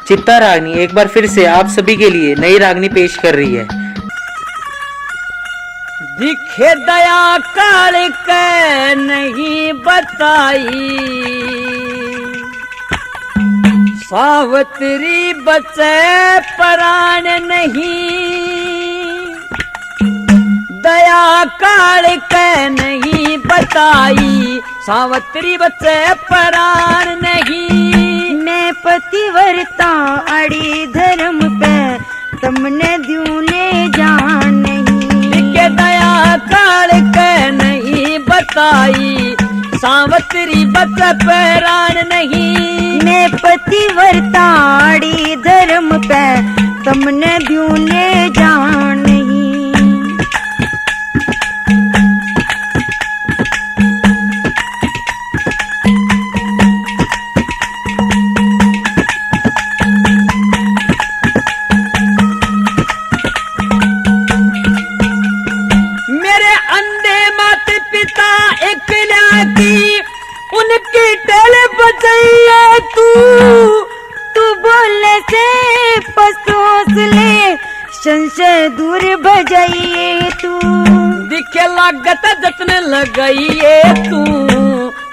चित्ता रागनी एक बार फिर से आप सभी के लिए नई रागनी पेश कर रही है। दिखे दया काल के नहीं बताई, सावत्री बचे प्राण नहीं। दया काल के नहीं बताई, सावत्री बचे प्राण नहीं। मैं पतिव्रता अड़ी धर्म पे तुमने द्यूं ले जान नहीं। के दया काल के नहीं बताई, सावत्री बचे प्राण नहीं। मैं पतिव्रता अड़ी धर्म पे तुमने द्यूं ले जान नहीं। उनकी टेल बजाइए तू बोलने से पसोस ले, संशय दूर बजाइए तू। दिखे लागत जतने लगाइए तू,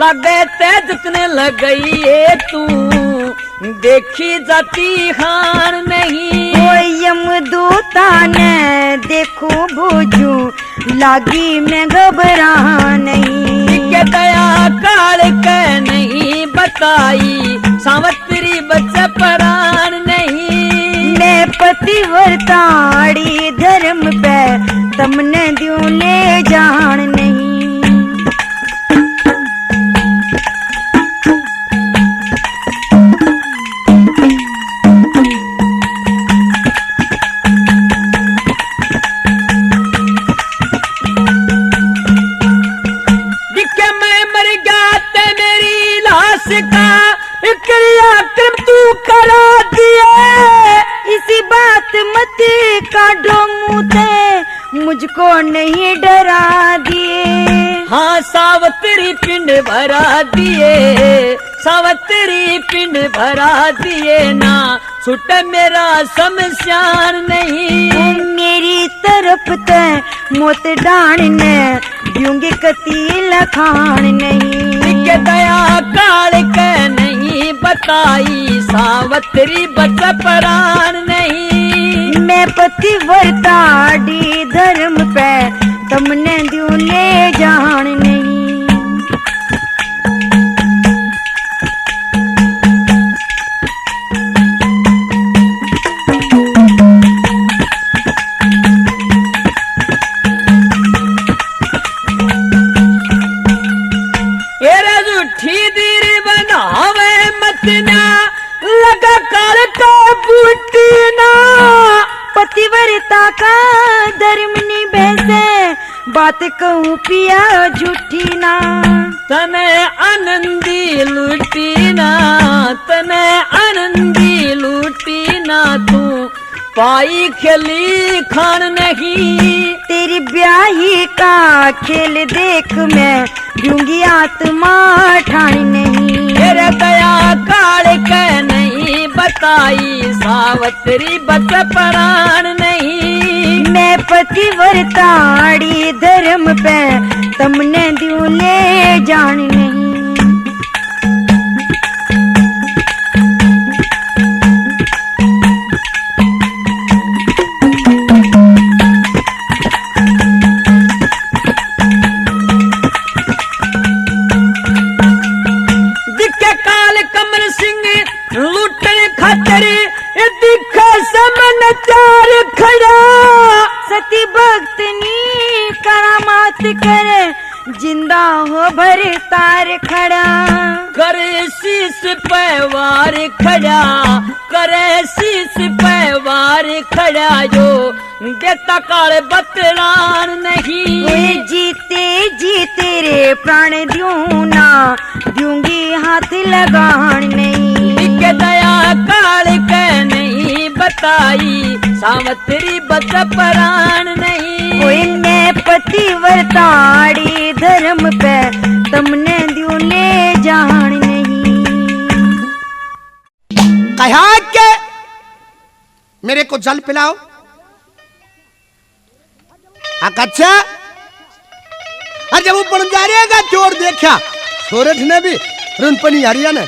लागत जतने लगाइए तू। देखी जाती हार नहीं, कोई यमदूता ने देखो भोजू, लागी मैं घबरा नहीं। के दया काल के नहीं बताई, सावत्री बचे प्राण नहीं। मैं पतिव्रता अड़ी धर्म पे तुमने द्यूं ले जान नहीं। क्रियाक्रम तू करा दिए, इसी बात मत काटो मुँह से, मुझको नहीं डरा दिए। हाँ सावत्री पिंड भरा दिए, सावत्री पिंड भरा दिए ना, छुट मेरा शमशान नहीं। मेरी तरफ ते मोत डांडने दूंगी कती लखान नहीं। के दया काल के नहीं बताई, सावत्री बचे प्राण नहीं। मैं पतिव्रता अड़ी धर्म पे तुमने द्यूं ले जान नहीं। लगा काल का बूटीना, पतिव्रता का धर्म निभैसे, बात कहूँ पिया झूठी ना। तने आनंदी लूटीना, तने आनंदी लूटीना, तू पाई खेली खान नहीं। तेरी ब्याही का खेल देख मैं दूंगी आत्मा ठान नहीं। तेरे दया काल के नहीं बताई, सावत्री बचे प्राण नहीं। मैं पतिव्रता अड़ी धर्म पे तुमने द्यूं ले जान नहीं। चार खड़ा सती भक्तनी करामात करे, जिंदा हो भर तार खड़ा। करे शीश पे वार खड़ा, करे शीश पे वार खड़ा, जो देता काल बतलान नहीं। जीते जी तेरे प्राण द्यूं ना, दूंगी हाथ लगान नहीं। के दया काल के नहीं बताई, सावत्री बचे प्राण नहीं। कोई मैं पतिव्रता अड़ी धर्म पे तुमने द्यूं ले जान नहीं। कहा के मेरे को जल पिलाओ। अच्छा, और जब वो बंजारे का चोर देखा सूरज ने भी रुनपनी हरिया ने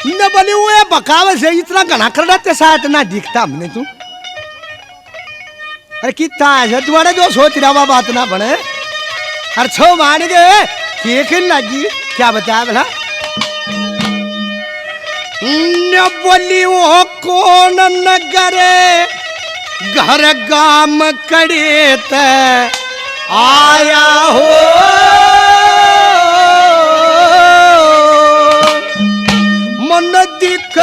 न बने हुए बकावे से इतना घना कर रहा था इतना दिखता हमने तू। अरे कितना है तुम्हारे जो सोच रहा बात ना बने। अरे छो मान गए केक लगी क्या बताया भला। न बोली वो कौन नगरे घर गाम कड़े त आया हो। मन दिख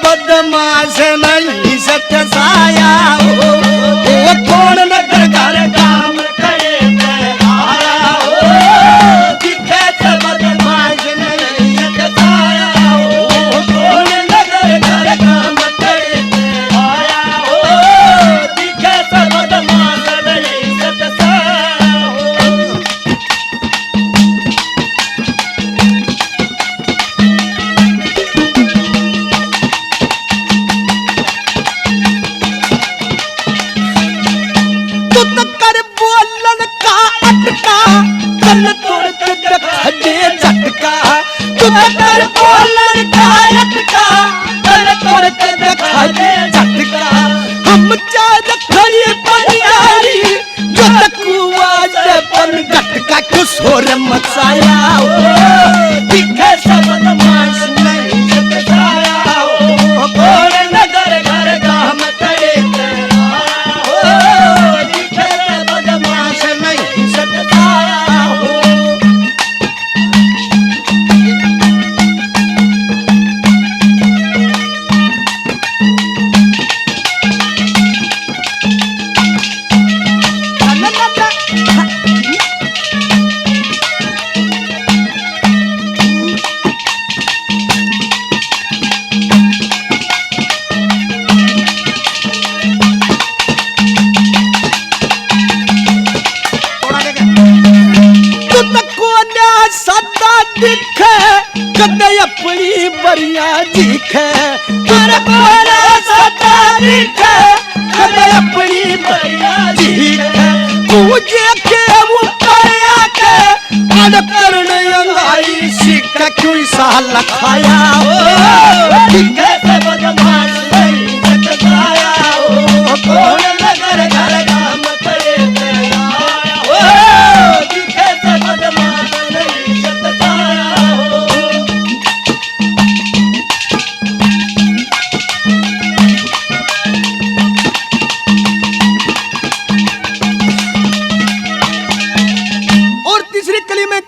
बदमाश नहीं सत्य साया हो। वो कौन नगर घर गाम कड़े त आया हो। दिखे बदमाश नहीं सत्य साया हो। कौन नगर घर गाम कड़े त आया हो। दिखे बदमाश नहीं सत्य साया हो। कल तोड़ खड़े झटका तू कर बोलन का अटका। कल तोड़ खड़े झटका हम चार खड़ी परियारी जो तकुआ से पन घटका क्यों शोर मचाया हो। दिखे सब बदमाश नहीं सताया हो। कौन नगर घर गाम करे आया हो। दिखे बदमाश नहीं सताया हो। कदे अपनी बरिया दिखे तेरे कोला सदा दिखे। कदे अपनी बरिया दिखे पूजे के ऊपर आके अड़ करने अंगाई सीख क्यों साल खाया हो। दिखे से बदमाश नहीं सताया हो। कौन नगर घर गाम करे आया हो। दिखे से बदमाश नहीं सताया हो।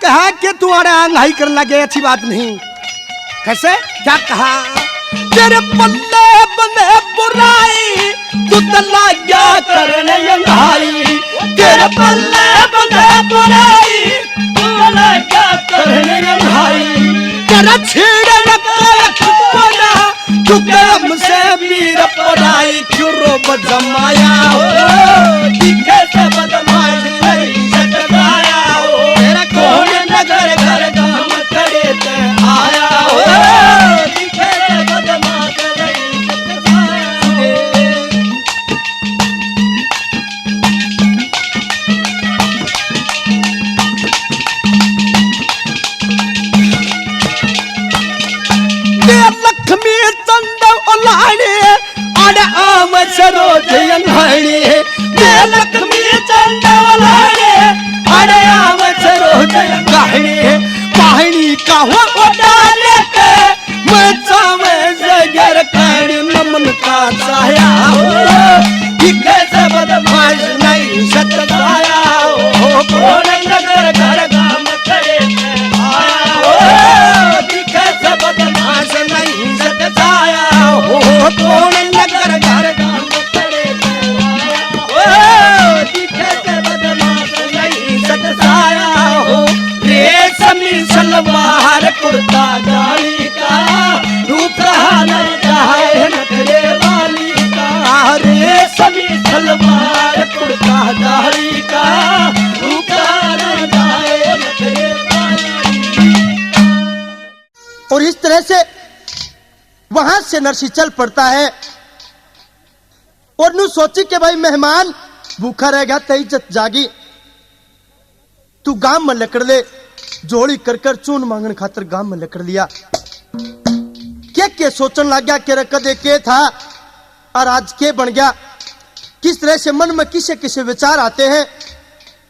कहा कि तुम्हारा अंगाई करने लगे अच्छी बात नहीं। कैसे क्या कहा तेरे पल्ले बने बुराई तू तला क्या करने अंगाई। तेरे पल्ले बने बुराई तू तला क्या करने अंगाई। तेरा छेड़े पड़ा तू हमसे वीर पड़ाई क्यों रोब जमाया हो। दिखे से बदमाश नहीं सताया हो। तेरा कौन नगर घर गाम करे ते आया हो। दिखे से बदमाश नहीं सताया हो। लक्ष्मी चंद ओलाने आड़े आम सरोज अंगाड़ी। लक्ष्मी चंद ओलाने आड़े आम सरोज अंगाड़ी। पानी का हो उड़ाले के मैं चावे जगर कर नमन का साया हो। दिखे से बदमाश नहीं सताया हो। कौन नगर घर गाम करे आया हो। दिखे से बदमाश नहीं सताया हो। कौन नगर घर गाम करे आया हो। दिखे से बदमाश नहीं सताया हो। रेशमी सलवार कुर्ता जाली का रूप रहा न जाए नखरे वाली का। रेशमी सलवार कुर्ता जाली का रूप रहा न जाए नखरे वाली। और इस तरह से वहां से नरसी चल पड़ता है और नू सोची के भाई मेहमान भूखा रह गया ते इज्जत जागी। तू गांव में लकड़ ले जोड़ी कर कर चून मांगन खातर गांव में लकड़ लिया। क्या सोचन लग गया कि कदे के था और आज के बन गया। किस तरह से मन में किसे किसे विचार आते हैं।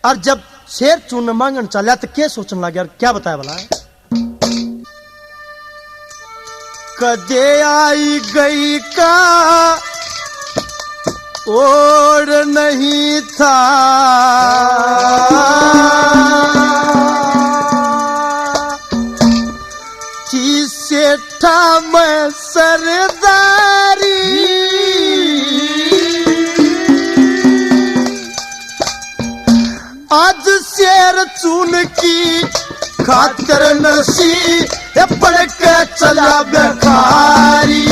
और जब शेर चून मांगन चला तो क्या सोचने लग गया, क्या बताया भला। कदे आई गई का और नहीं था, सेठा में सरदारी आज शेर चून की खातर नसी पड़ के चला बेखारी।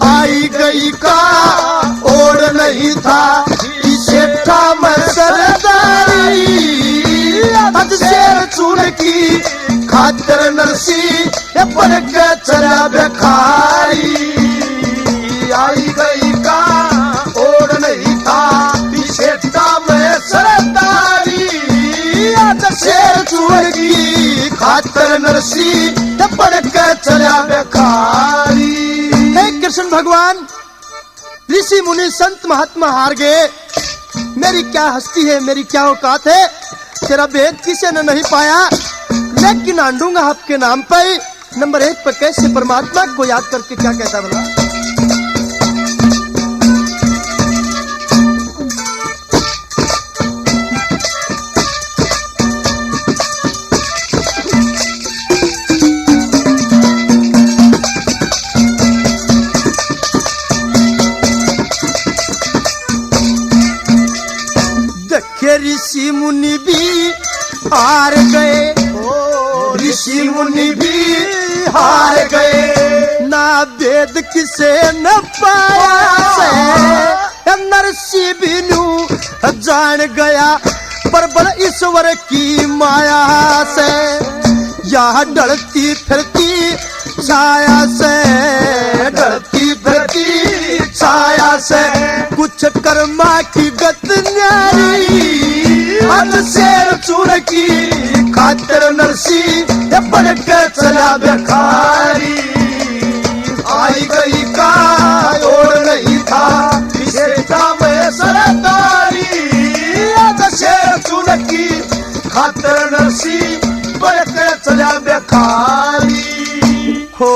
आई गई का और नहीं था सेठा में सरदारी आज शेर चून की खातर नरसी पड़ के चला बेखारी। आई गई का और नहीं था सेठा में सरदारी आज शेर चून की खातर नरसी पड़ के चला बेखारी। हे कृष्ण भगवान, ऋषि मुनि संत महात्मा हार गए। मेरी क्या हस्ती है, मेरी क्या औकात है, तेरा भेद किसी ने नहीं पाया। लेकिन आंडूंगा आपके नाम पे। नंबर 1 पर कैसे परमात्मा को याद करके क्या कहता बोला। देखे ऋषि मुनि भी हार गए, ऋषि मुनि भी हार गए। ना वेद किसे न पाया से नरसी बिनु जान गया प्रबल ईश्वर की माया से। यह डरती फिरती छाया से, डरती फिरती छाया से कुछ कर्मा की गत न्यारी आज शेर चूर की खातिर नरसी पड़ के चला बेखारी। आई गई का और नहीं था सेठा में सरदारी आज शेर चूर की खातिर नरसी पड़ के चला बेखारी। हो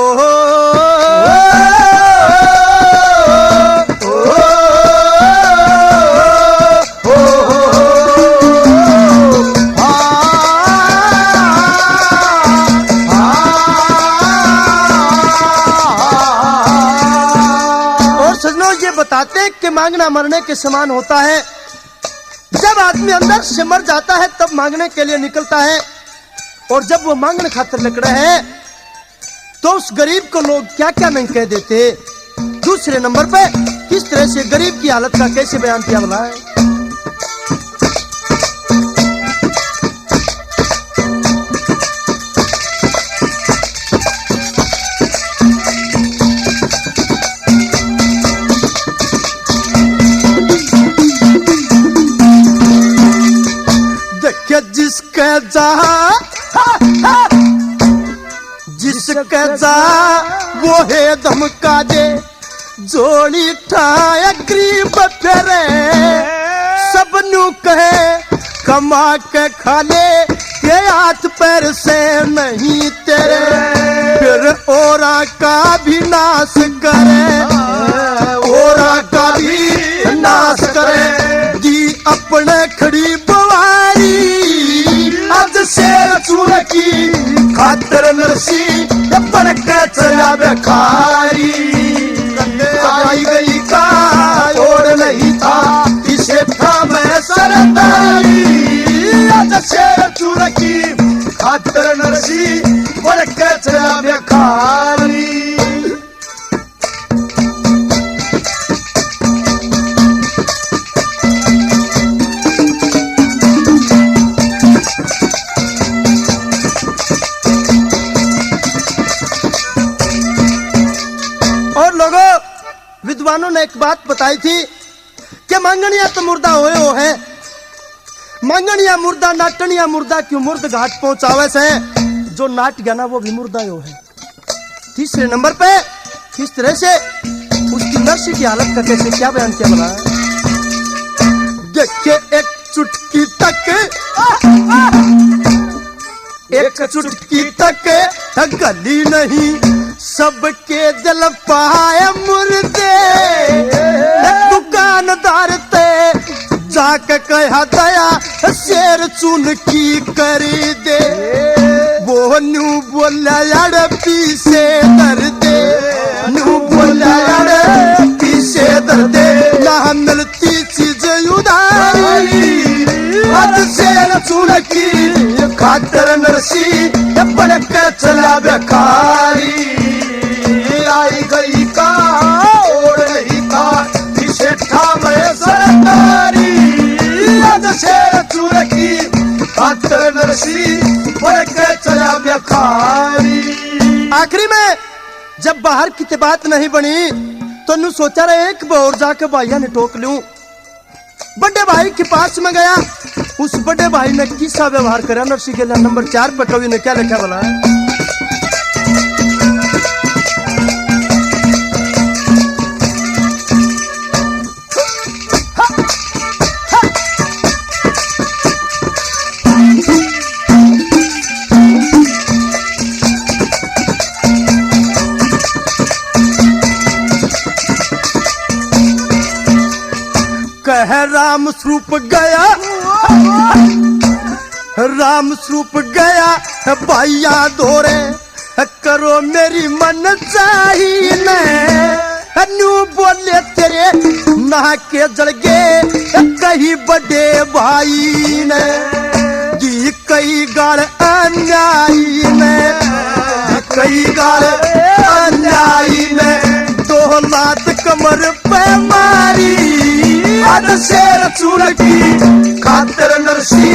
बताते कि मांगना मरने के समान होता है। जब आदमी अंदर से मर जाता है तब मांगने के लिए निकलता है। और जब वो मांगने खातिर निकले हैं तो उस गरीब को लोग क्या क्या नहीं कह देते। दूसरे नंबर पे किस तरह से गरीब की हालत का कैसे बयान किया बोला है। जिसके जा वो है धमका दे जोड़ी ठाया गरीब फेरे सब नु कहे कमा के खा ले ये हाथ पैर से नहीं तेरे फिर औरा का भी नाश करे औरा का भी नाश करे दी अपने खड़ी बुआरी आज शेर चूर की खातिर नरसी पड़ के चला बेखारी। आई गई का और नहीं था इसे था मैं सरदारी आज शेर चूर की खातिर नरसी पड़ के चला बेखारी। विद्वानों ने एक बात बताई थी कि मांगनिया तो मुर्दा होए हो है, मांगनिया मुर्दा नाटनिया मुर्दा क्यों मुर्द घाट पहुंचावे से, जो नाट गया ना वो भी मुर्दा हो है। तीसरे नंबर पे किस तरह से उसकी नर्स की हालत का कैसे क्या बयान किया बना, देख के एक चुटकी तक गली नहीं, सबके दिल पाए मुर्दे, दुकानदार ते जाके कहा दया शेर चुन की करी दे, वो न्यू बोला यार पीछे दर्दे, न्यू बोला यार पीछे दर्दे, ना मिलती चीज उधारी, आज शेर चुन की खातर नरसी बड़क चला बेकारी, आई गई का और नहीं का इसे ठामे सरकारी, आज शेर चुन की खातर नरसी बड़क चला बेकारी। आखिरी में जब बाहर की बात नहीं बनी तो नु सोचा रहे एक बार जाकर भाइया ने टोक लूं। बड़े भाई के पास में गया, उस बड़े भाई ने किसा व्यवहार करा नरसी के लिए। नंबर 4 पर कवि ने क्या लिखा बोला, कह राम स्वरूप गया, राम स्वरूप गया भाइया धोरे, करो मेरी मन चाहिए न्यू बोले तेरे ना के जल गे कहीं बड़े भाई ने, जी कई गाल अन्यायी ने, कई गाल अन्यायी ने, 2 लात कमर पे मारी, आज शेर चूर की खातिर नरसी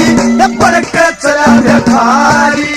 बड़क चला बेकारी,